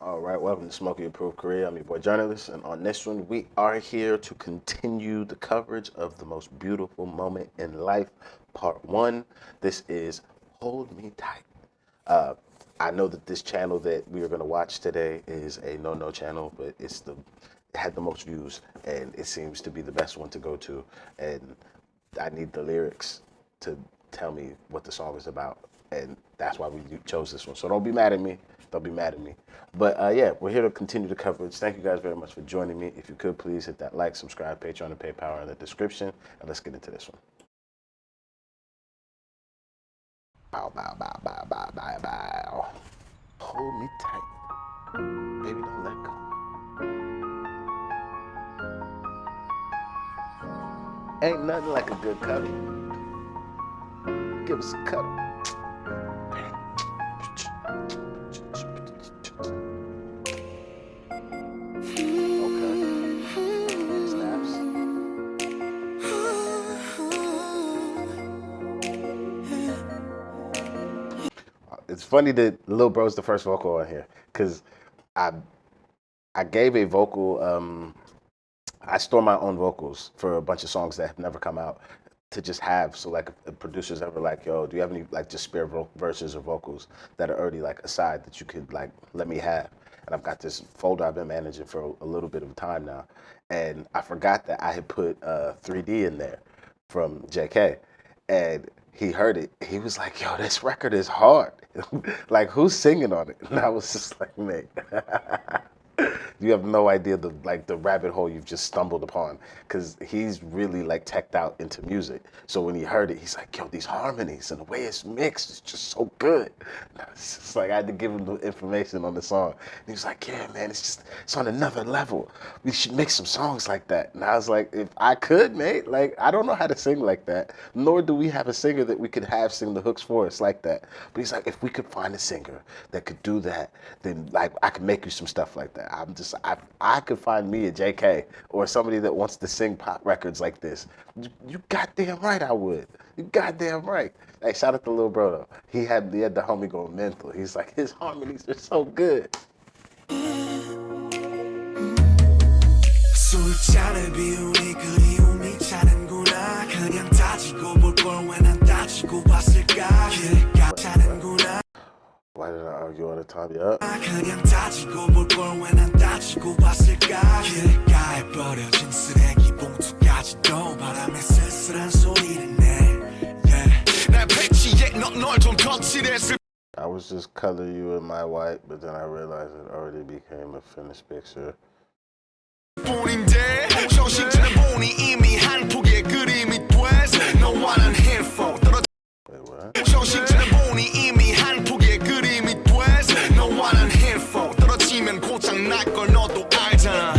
All right, welcome to Smokey Approved Korea. I'm your boy Journalist, and on this one, we are here to continue the coverage of the most beautiful moment in life, part one. This is Hold Me Tight. I know that this channel that we are going to watch today is a no channel, but it had the most views, and it seems to be the best one to go to. And I need the lyrics to tell me what the song is about, and that's why we chose this one. So don't be mad at me. Don't be mad at me. But yeah, we're here to continue the coverage. Thank you guys very much for joining me. If you could, please hit that like, subscribe, Patreon, and PayPal in the description. And let's get into this one. Bow, bow, bow, bow, bow, bow, bow. Hold me tight. Baby, don't let go. Ain't nothing like a good cuddle. Give us a cuddle. It's funny that Lil Bro's the first vocal on here, because I gave a vocal, I store my own vocals for a bunch of songs that have never come out to just have, so like if producers ever like, yo, do you have any like just spare verses or vocals that are already like aside that you could like let me have? And I've got this folder I've been managing for a little bit of time now, and I forgot that I had put 3D in there from JK, and he heard it. He was like, yo, this record is hard. Like, who's singing on it? And I was just like, mate, you have no idea the rabbit hole you've just stumbled upon, because he's really like teched out into music. So when he heard it, he's like, yo, these harmonies and the way it's mixed is just so good. And it's just like, I had to give him the information on the song. And he was like, yeah, man, it's on another level. We should make some songs like that. And I was like, if I could, mate, like, I don't know how to sing like that, nor do we have a singer that we could have sing the hooks for us like that. But he's like, if we could find a singer that could do that, then like I could make you some stuff like that. I could find me a JK or somebody that wants to sing pop records like this. You goddamn right I would. You goddamn right. Hey, shout out to Lil Bro though. He had the homie going mental. He's like, his harmonies are so good. 술잔을 비우니 그리움이 차는구나. 그냥 따지고 볼 걸 왜 난 따지고 봤을까. 길가 차는구나. Why did I argue all the time? Yeah. 그냥 따지고 볼 걸 왜 난 따지고 봤을까. 길가에 버려진 쓰레기 봉투까지도 바람에 쓸쓸한 소리를 내. 날 배치해 널 좀 거칠했을. I was just color you in my white, but then I realized it already became a finished picture. 뿐인데 정신차려 보니 이미 한 폭의 그림이 돼서 너와 난 핸드폰 떨어져. 정신차려 보니 이미 한 폭의 그림이 돼서 너와 난 핸드폰 떨어지면 고장 날 걸 너도 알잖아.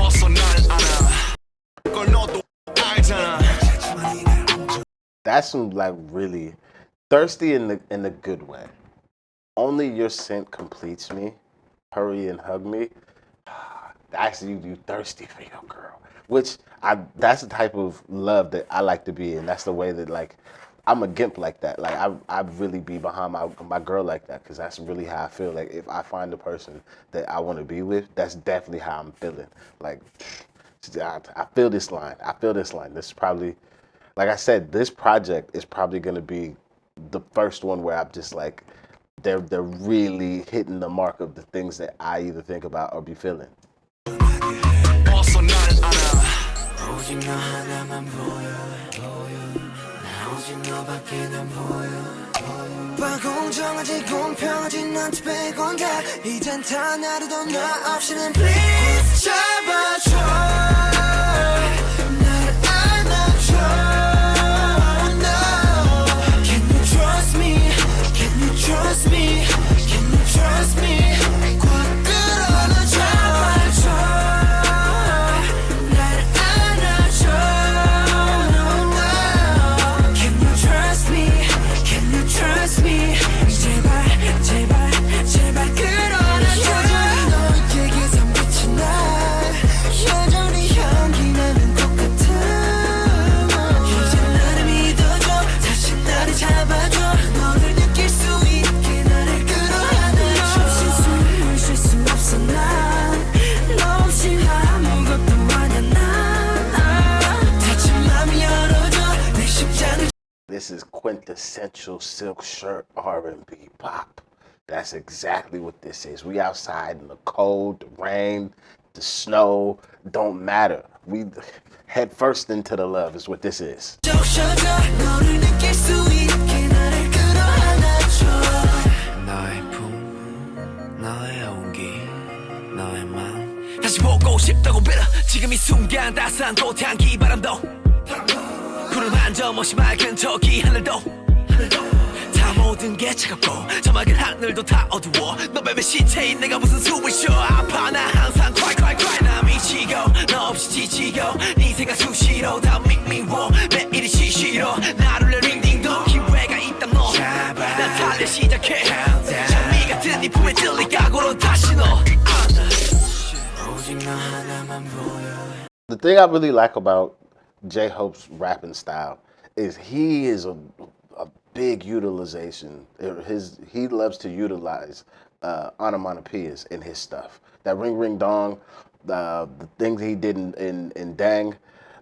어서 날 알아. 걸 너도 알잖아. That's some like really thirsty in the good way. Only your scent completes me. Hurry and hug me. That's you thirsty for your girl. Which that's the type of love that I like to be in. That's the way that like I'm a gimp like that. Like I really be behind my girl like that, because that's really how I feel. Like if I find the person that I want to be with, that's definitely how I'm feeling. Like I feel this line. I feel this line. This is probably, like I said, this project is probably gonna be the first one where I'm just like, they're really hitting the mark of the things that I either think about or be feeling. Trust me, can you trust me? 꽉 끌어안아줘. 날 안아줘. No, no. Can you trust me? Can you trust me? 제발, 제발, 제발 끌어안아줘. 여전히 너에게선 빛이 나. quintessential silk shirt R&B pop. That's exactly what this is. We outside in the cold, the rain, the snow, don't matter. We head first into the love is what this is. 다시 보고 싶다고 빌어 지금 이 순간 따스한 꽃향기 바람도 구름 한 점 없이 맑은 저기 하늘도 다 모든 게 차갑고 저 맑은 하늘도 다 어두워 너 뱀의 시체인 내가 무슨 숨을 쉬어 아파 나 항상 cry 나 미치고 너 없이 지치고 네 생각 수시로 다 미워 매일이 시시로 나를 내 링딩동 기회가 있다 너난 달려 시작해 장미 같은 네 품에 들릴 각오로 다시 너 The thing I really like about J-Hope's rapping style is he is a big utilization. He loves to utilize onomatopoeias in his stuff. That ring ring dong, the things he did in Dang,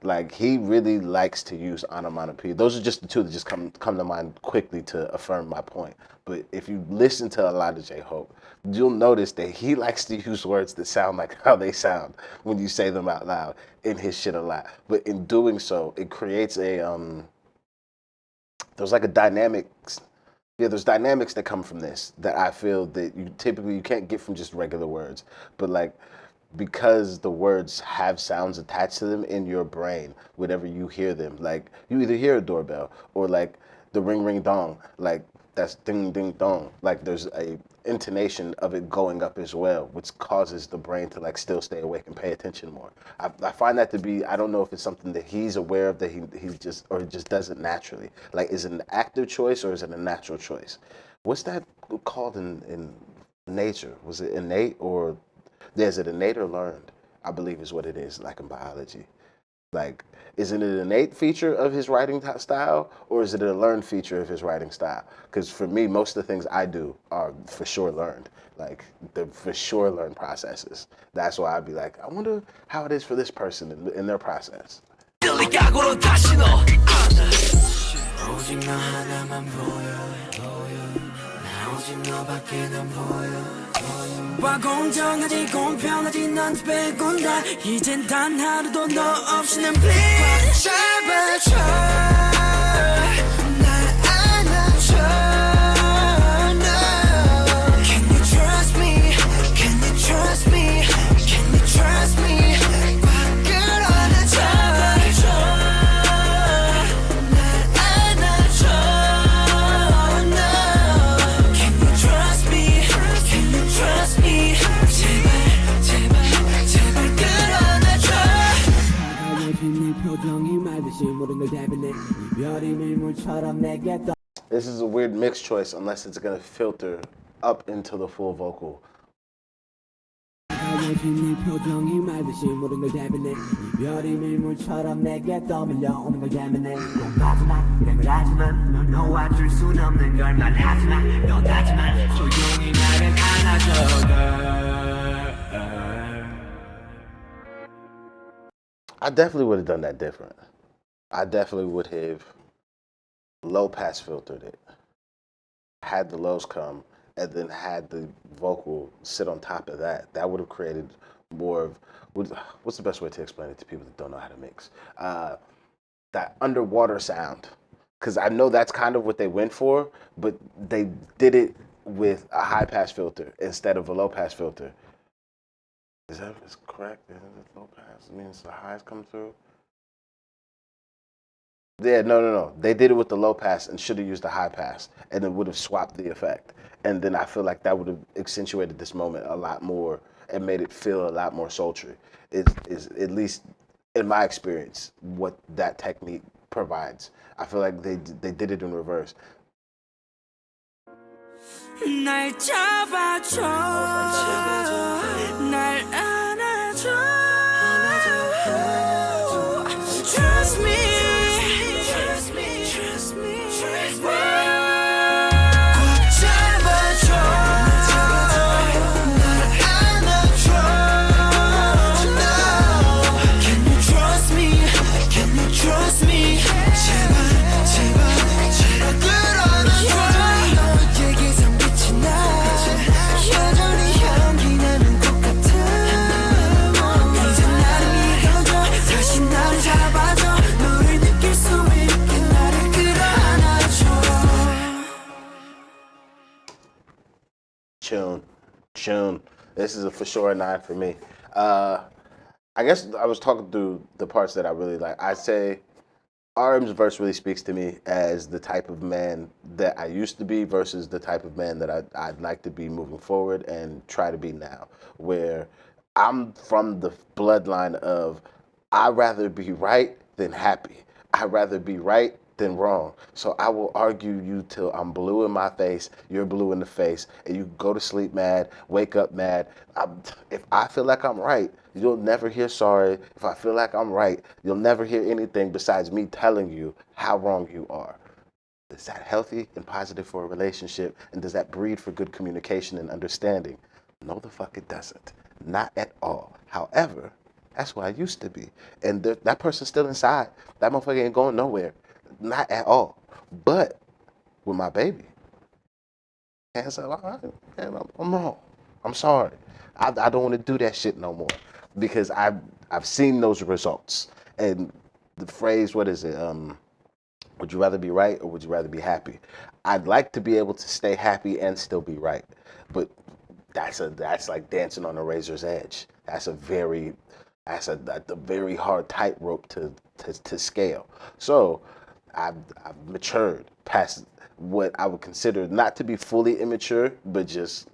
like he really likes to use onomatopoeia. Those are just the two that just come to mind quickly to affirm my point. But if you listen to a lot of J-Hope, you'll notice that he likes to use words that sound like how they sound when you say them out loud in his shit a lot. But in doing so, it creates there's like a dynamics. Yeah, there's dynamics that come from this that I feel that you can't get from just regular words. But like, because the words have sounds attached to them in your brain, whenever you hear them, like you either hear a doorbell or like the ring ring dong, like that's ding ding dong. Like there's a intonation of it going up as well, which causes the brain to like still stay awake and pay attention more. I find that to be, I don't know if it's something that he's aware of that he just does it naturally. Like, is it an active choice or is it a natural choice? What's that called in nature? Was it innate or is it innate or learned? I believe is what it is, like in biology. Like, is it an innate feature of his writing style or is it a learned feature of his writing style? Because for me, most of the things I do are for sure learned. Like, they're for sure learned processes. That's why I'd be like, I wonder how it is for this person in their process. 와 공정하지 공평하지 난 빼곤 다 이젠 단 하루도 너 없이는 please 잡아줘 날 안아줘 no Can you trust me Can you trust me Can you trust me 꽉 끌어안아 잡아줘 날 안아줘 no Can you trust me Can you trust me This is a weird mix choice unless it's gonna filter up into the full vocal. I definitely would have done that different. I definitely would have low pass filtered it, had the lows come, and then had the vocal sit on top of that. That would have created more of, what's the best way to explain it to people that don't know how to mix? That underwater sound. Because I know that's kind of what they went for, but they did it with a high pass filter instead of a low pass filter. Is that correct? Isn't it low pass? It means the highs come through? Yeah, no. They did it with the low pass and should have used the high pass, and it would have swapped the effect. And then I feel like that would have accentuated this moment a lot more and made it feel a lot more sultry. Is at least in my experience what that technique provides. I feel like they did it in reverse. 날 잡아줘 날 안아줘 Trust me Trust me Trust me 꽉 잡아줘 날 안아줘 Can you trust me Can you trust me 제발 Tune. This is a for sure a 9 for me. I guess I was talking through the parts that I really like. I'd say RM's verse really speaks to me as the type of man that I used to be versus the type of man that I'd like to be moving forward and try to be now. Where I'm from the bloodline of I'd rather be right than happy. I'd rather be right than wrong. So I will argue you till I'm blue in my face, you're blue in the face, and you go to sleep mad, wake up mad. If I feel like I'm right, you'll never hear sorry. If I feel like I'm right, you'll never hear anything besides me telling you how wrong you are. Is that healthy and positive for a relationship? And does that breed for good communication and understanding? No, the fuck it doesn't. Not at all. However, that's what I used to be. And that person's still inside. That motherfucker ain't going nowhere. Not at all. But with my baby, hands up, all right, man, I'm wrong. I'm sorry. I don't want to do that shit no more because I've seen those results. And the phrase, what is it? Would you rather be right or would you rather be happy? I'd like to be able to stay happy and still be right, but that's like dancing on a razor's edge. That's a very hard tightrope to scale. So I've matured past what I would consider not to be fully immature, but just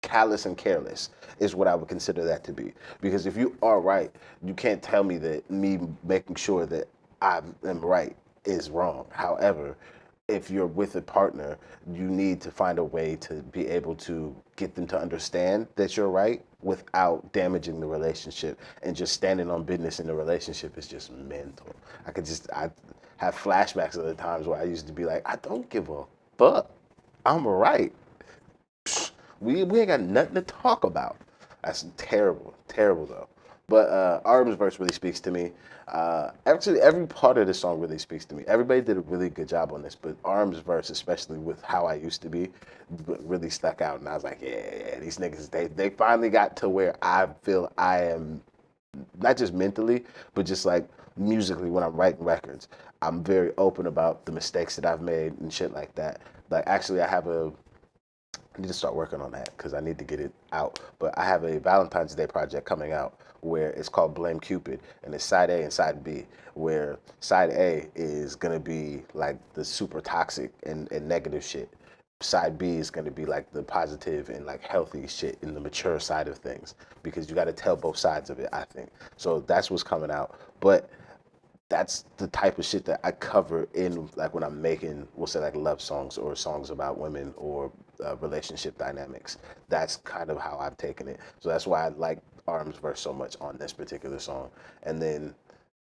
callous and careless is what I would consider that to be. Because if you are right, you can't tell me that me making sure that I am right is wrong. However, if you're with a partner, you need to find a way to be able to get them to understand that you're right without damaging the relationship. And just standing on business in the relationship is just mental. I have flashbacks of the times where I used to be like, I don't give a fuck. I'm right. We ain't got nothing to talk about. That's terrible, terrible though. But Arb's verse really speaks to me. Actually, every part of the song really speaks to me. Everybody did a really good job on this, but Arb's verse, especially with how I used to be, really stuck out. And I was like, yeah, these niggas, they finally got to where I feel I am, not just mentally, but just like musically when I'm writing records. I'm very open about the mistakes that I've made and shit like that. Like, actually, I need to start working on that because I need to get it out. But I have a Valentine's Day project coming out where it's called Blame Cupid, and it's side A and side B, where side A is going to be like the super toxic and negative shit. Side B is going to be like the positive and like healthy shit in the mature side of things because you got to tell both sides of it, I think. So that's what's coming out. But that's the type of shit that I cover in like when I'm making, we'll say like love songs or songs about women or relationship dynamics. That's kind of how I've taken it. So that's why I like Arm's verse so much on this particular song. And then,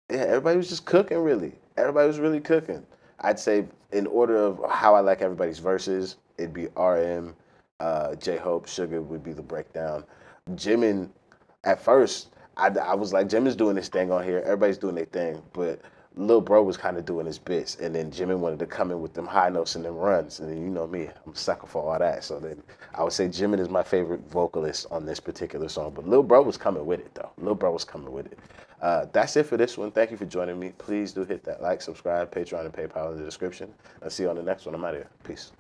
yeah, everybody was just cooking really. Everybody was really cooking. I'd say in order of how I like everybody's verses, it'd be RM, J-Hope, Sugar would be the breakdown. Jimin, at first, I was like, Jimin's doing this thing on here. Everybody's doing their thing. But Lil Bro was kind of doing his bits. And then Jimin wanted to come in with them high notes and them runs. And then you know me, I'm a sucker for all that. So then I would say Jimin is my favorite vocalist on this particular song. But Lil Bro was coming with it, though. Lil Bro was coming with it. That's it for this one. Thank you for joining me. Please do hit that like, subscribe, Patreon, and PayPal in the description. I'll see you on the next one. I'm out of here. Peace.